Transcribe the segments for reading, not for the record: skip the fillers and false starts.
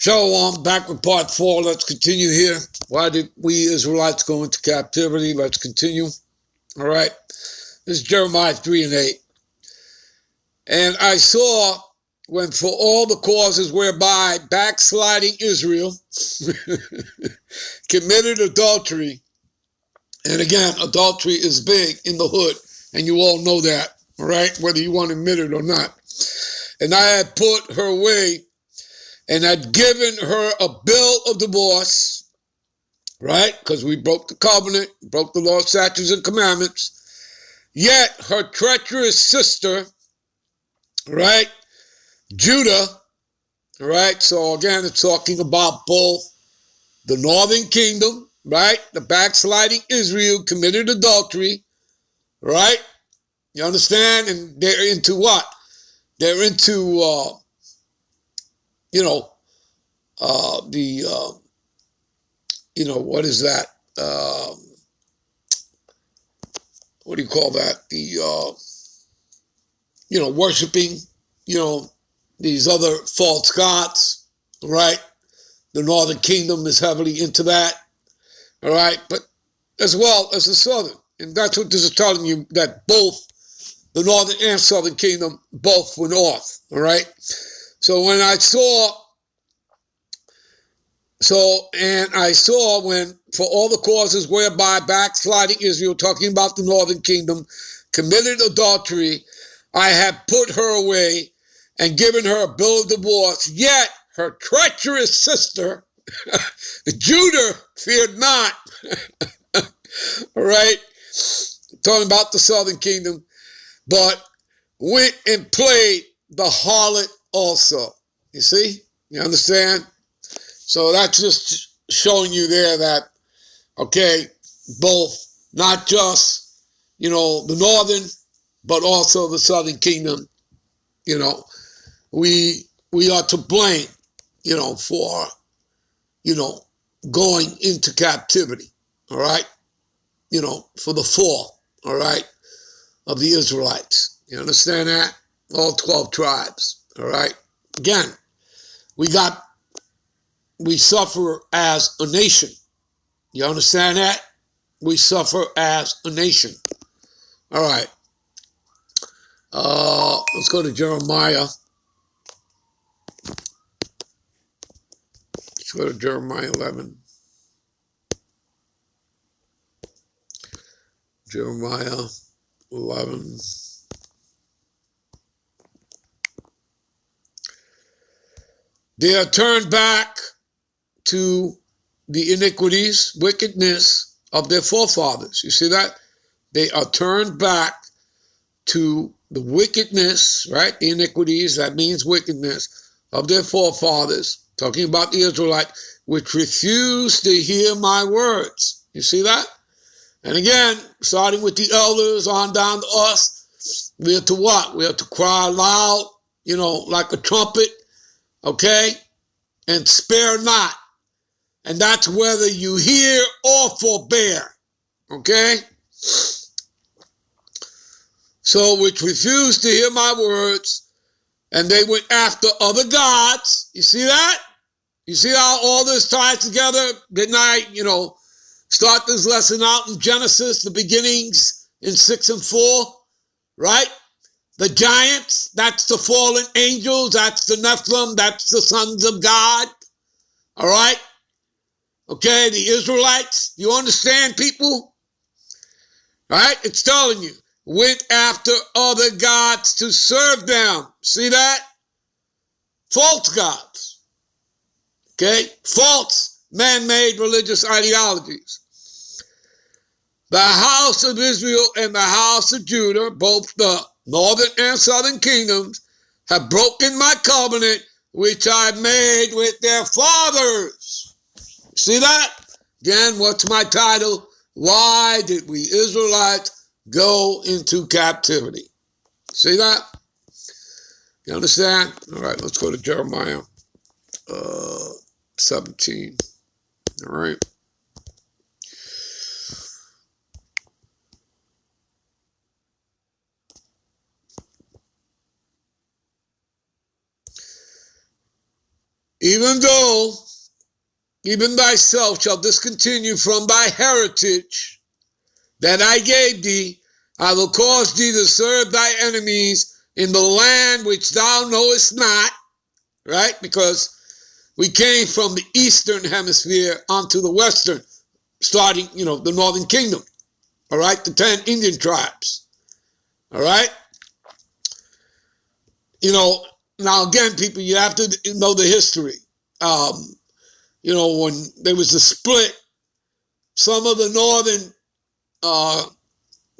Shalom, back with part 4. Let's continue here. Why did we Israelites go into captivity? Let's continue. All right. This is Jeremiah 3 and 8. And I saw when for all the causes whereby backsliding Israel committed adultery. And again, adultery is big in the hood, and you all know that, all right, whether you want to admit it or not. And I had put her away and had given her a bill of divorce, right? Because we broke the covenant, broke the law, statutes, and commandments. Yet her treacherous sister, right, Judah, right? So again, it's talking about both the northern kingdom, right? The backsliding Israel committed adultery, right? You understand? And they're into what? They're into, what is that? What do you call that? Worshiping, these other false gods, right? The northern kingdom is heavily into that, all right? But as well as the southern. And that's what this is telling you, that both the northern and southern kingdom both were north, all right? So when I saw when for all the causes whereby backsliding Israel, talking about the northern kingdom, committed adultery, I had put her away and given her a bill of divorce. Yet her treacherous sister, Judah, feared not. All right? Talking about the southern kingdom, but went and played the harlot also. You see? You understand? So that's just showing you there that, okay, both, not just, the northern, but also the southern kingdom, we are to blame, for, going into captivity, all right? For the fall, all right, of the Israelites. You understand that? All 12 tribes, all right? Again, we suffer as a nation. You understand that? We suffer as a nation. All right. Let's go to Jeremiah. Let's go to Jeremiah 11. Jeremiah 11. They are turned back to the iniquities, wickedness of their forefathers. You see that? They are turned back to the wickedness, right? The iniquities, that means wickedness, of their forefathers, talking about the Israelites, which refused to hear my words. You see that? And again, starting with the elders on down to us, we are to what? We are to cry loud, like a trumpet, okay? And spare not. And that's whether you hear or forbear, okay? So, which refused to hear my words, and they went after other gods. You see that? You see how all this ties together? Didn't I, start this lesson out in Genesis, the beginnings in 6 and 4, right? The giants, that's the fallen angels, that's the Nephilim, that's the sons of God, all right? Okay, the Israelites, you understand, people? All right, it's telling you, went after other gods to serve them. See that? False gods. Okay, false man-made religious ideologies. The house of Israel and the house of Judah, both the northern and southern kingdoms, have broken my covenant, which I made with their fathers. See that? Again, what's my title? Why did we Israelites go into captivity? See that? You understand? All right, let's go to Jeremiah 17. All right. Even though even thyself shall discontinue from thy heritage that I gave thee. I will cause thee to serve thy enemies in the land which thou knowest not, right? Because we came from the eastern hemisphere onto the western, starting, the northern kingdom, all right? The 10 Indian tribes, all right? Now again, people, you have to know the history. When there was a split, some of the northern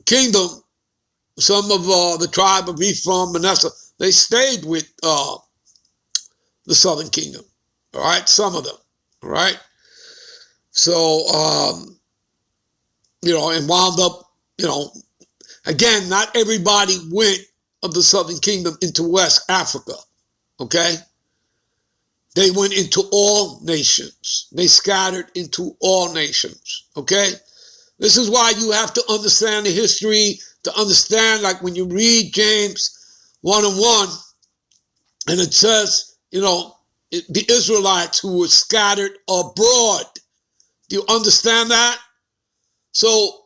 kingdom, some of the tribe of Ephraim, Manasseh, they stayed with the southern kingdom, all right? Some of them, all right? So, and wound up, again, not everybody went of the southern kingdom into West Africa, okay? They went into all nations. They scattered into all nations, okay? This is why you have to understand the history, to understand, like when you read James 1:1, and it says, the Israelites who were scattered abroad. Do you understand that? So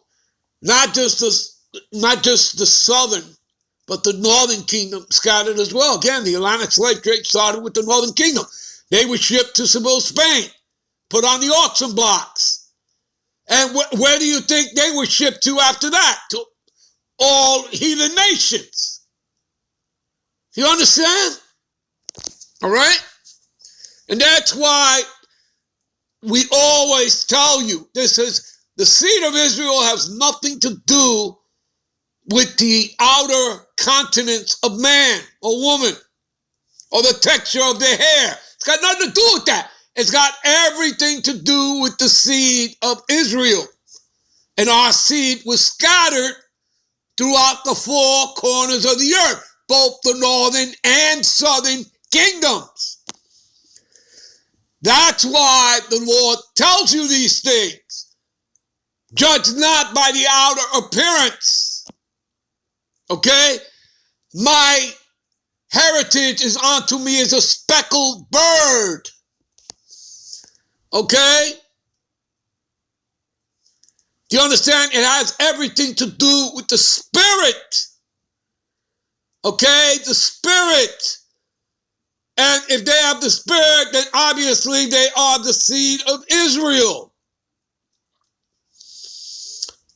not just the southern, but the northern kingdom scattered as well. Again, the Atlantic slave trade started with the northern kingdom. They were shipped to Seville, Spain, put on the auction blocks. And where do you think they were shipped to after that? To all heathen nations. You understand? All right? And that's why we always tell you, this is, the seed of Israel has nothing to do with the outer continents of man or woman or the texture of their hair. It's got nothing to do with that. It's got everything to do with the seed of Israel. And our seed was scattered throughout the 4 corners of the earth, both the northern and southern kingdoms. That's why the Lord tells you these things. Judge not by the outer appearance. Okay? My heritage is unto me as a speckled bird. Okay? Do you understand? It has everything to do with the spirit. Okay? The spirit. And if they have the spirit, then obviously they are the seed of Israel.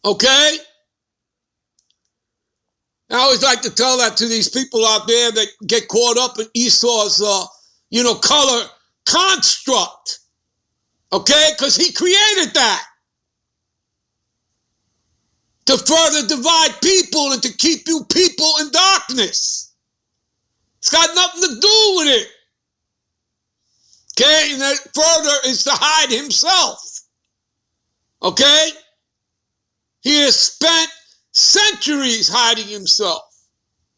Okay? I always like to tell that to these people out there that get caught up in Esau's, color construct. Okay? Because he created that to further divide people and to keep you people in darkness. It's got nothing to do with it. Okay? And that further is to hide himself. Okay? He has spent centuries hiding himself.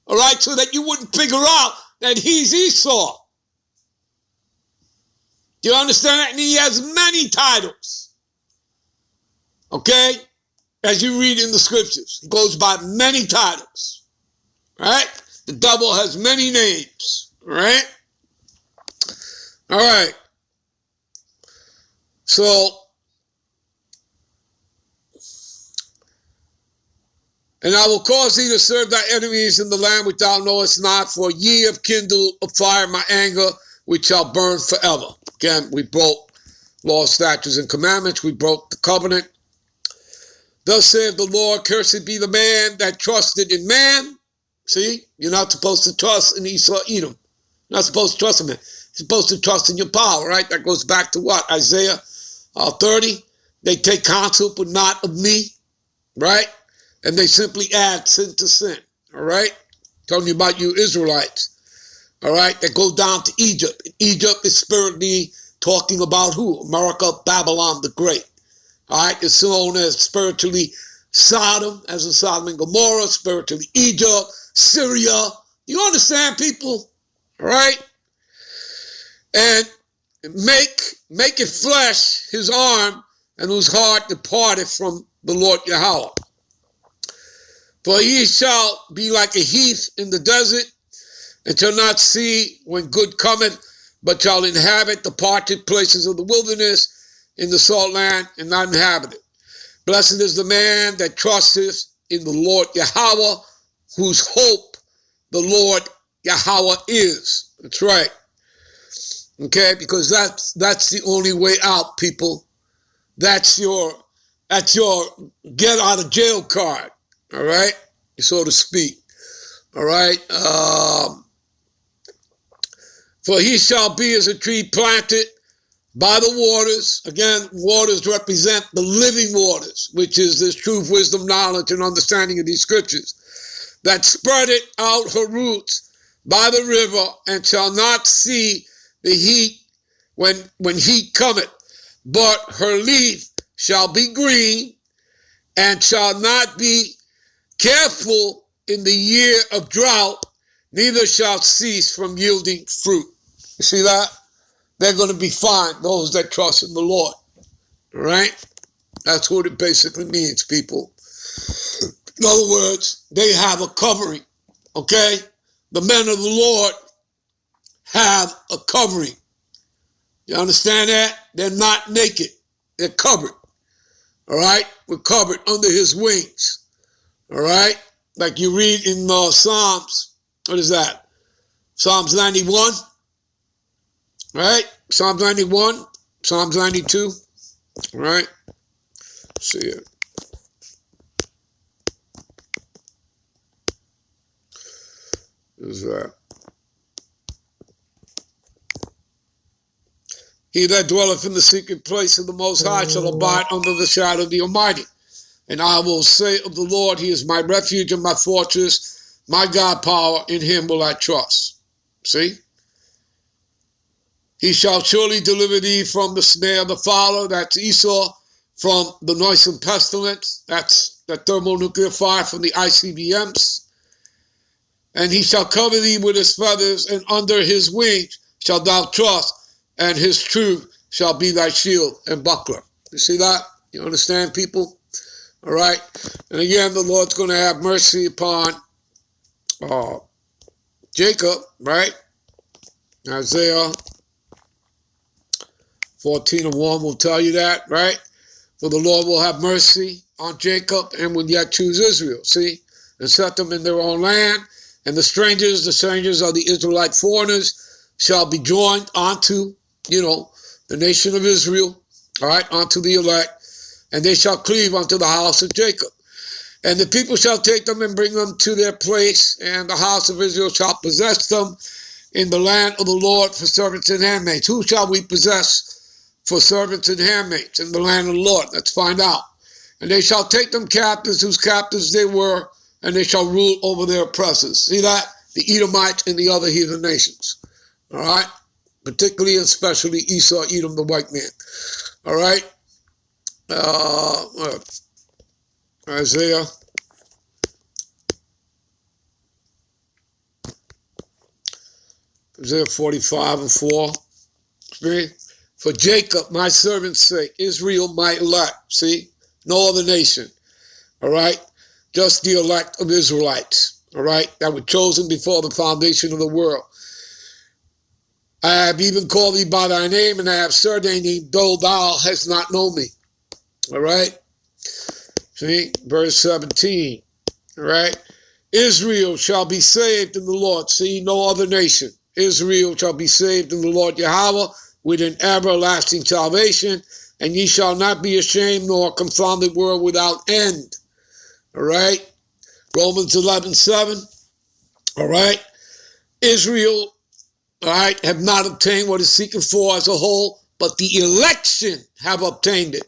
All right? So that you wouldn't figure out that he's Esau. Do you understand that? And he has many titles. Okay? As you read in the scriptures. He goes by many titles. Right? The devil has many names. Right? All right. So, and I will cause thee to serve thy enemies in the land which thou knowest not, for ye have kindled a fire in my anger, which shall burn forever. Again, we broke law, statutes, and commandments. We broke the covenant. Thus saith the Lord, cursed be the man that trusted in man. See, you're not supposed to trust in Esau, Edom. You're not supposed to trust in man. You're supposed to trust in your power, right? That goes back to what? Isaiah 30. They take counsel, but not of me, right? And they simply add sin to sin, all right? Telling you about you Israelites, all right? That go down to Egypt. Egypt is spiritually talking about who? America, Babylon the Great, all right? It's known as spiritually Sodom, as in Sodom and Gomorrah, spiritually Egypt, Syria. You understand, people? All right? And make it flesh his arm, and whose heart departed from the Lord Yahweh. For he shall be like a heath in the desert, and shall not see when good cometh, but shall inhabit the parted places of the wilderness. in the salt land and not inhabited. Blessed is the man that trusteth in the Lord Yahweh, whose hope the Lord Yahweh is. That's right. Okay, because that's the only way out, people. That's your get out of jail card. All right, so to speak. All right. For he shall be as a tree planted by the waters. Again, waters represent the living waters, which is this truth, wisdom, knowledge, and understanding of these scriptures, that spreadeth out her roots by the river, and shall not see the heat when heat cometh, but her leaf shall be green, and shall not be careful in the year of drought, neither shall cease from yielding fruit. You see that? They're going to be fine, those that trust in the Lord. All right? That's what it basically means, people. In other words, they have a covering. Okay? The men of the Lord have a covering. You understand that? They're not naked. They're covered. All right? We're covered under his wings. All right? Like you read in Psalms. What is that? Psalms 91. Right? Psalms 91. Psalms 92. All right? Let's see it. What is that? He that dwelleth in the secret place of the Most High shall abide under the shadow of the Almighty. And I will say of the Lord, he is my refuge and my fortress, my God power, in him will I trust. See? He shall surely deliver thee from the snare of the fowler, that's Esau, from the noisome pestilence, that's the thermonuclear fire from the ICBMs. And he shall cover thee with his feathers, and under his wings shalt thou trust, and his truth shall be thy shield and buckler. You see that? You understand, people? All right? And again, the Lord's going to have mercy upon Jacob, right? Isaiah 14:1 will tell you that, right? For the Lord will have mercy on Jacob and will yet choose Israel, see? And set them in their own land. And the strangers of the Israelite foreigners shall be joined onto, the nation of Israel, all right, onto the elect, and they shall cleave unto the house of Jacob. And the people shall take them and bring them to their place, and the house of Israel shall possess them in the land of the Lord for servants and handmaids. Who shall we possess for servants and handmaids in the land of the Lord? Let's find out. And they shall take them captives, whose captives they were, and they shall rule over their oppressors. See that? The Edomites and the other heathen nations. All right? Particularly and especially Esau, Edom, the white man. All right? Isaiah. Isaiah 45:4. For Jacob, my servant's sake, Israel, my elect. See? No other nation. All right? Just the elect of Israelites. All right? That were chosen before the foundation of the world. I have even called thee by thy name, and I have surnamed thee, though thou hast not known me. All right? See? Verse 17. All right? Israel shall be saved in the Lord. See? No other nation. Israel shall be saved in the Lord Yahweh with an everlasting salvation, and ye shall not be ashamed nor confounded world without end. All right? Romans 11:7. All right? Israel, all right, have not obtained what is seeking for as a whole, but the election have obtained it.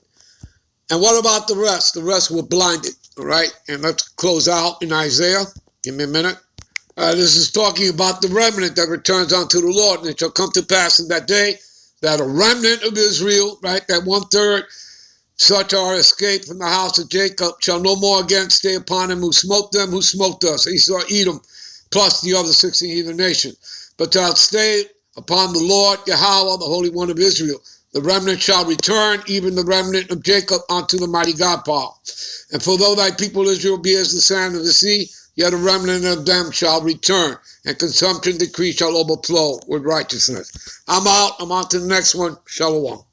And what about the rest? The rest were blinded, all right? And let's close out in Isaiah. Give me a minute. This is talking about the remnant that returns unto the Lord. And it shall come to pass in that day that a remnant of Israel, right, that 1/3, such are escaped from the house of Jacob, shall no more again stay upon him who smote them, who smote us. Esau, Edom, plus the other 16 heathen nations. But shall stay upon the Lord Yahweh, the Holy One of Israel. The remnant shall return, even the remnant of Jacob, unto the mighty God power. And for though thy people Israel be as the sand of the sea, yet a remnant of them shall return, and consumption decree shall overflow with righteousness. I'm out. I'm on to the next one. Shalom.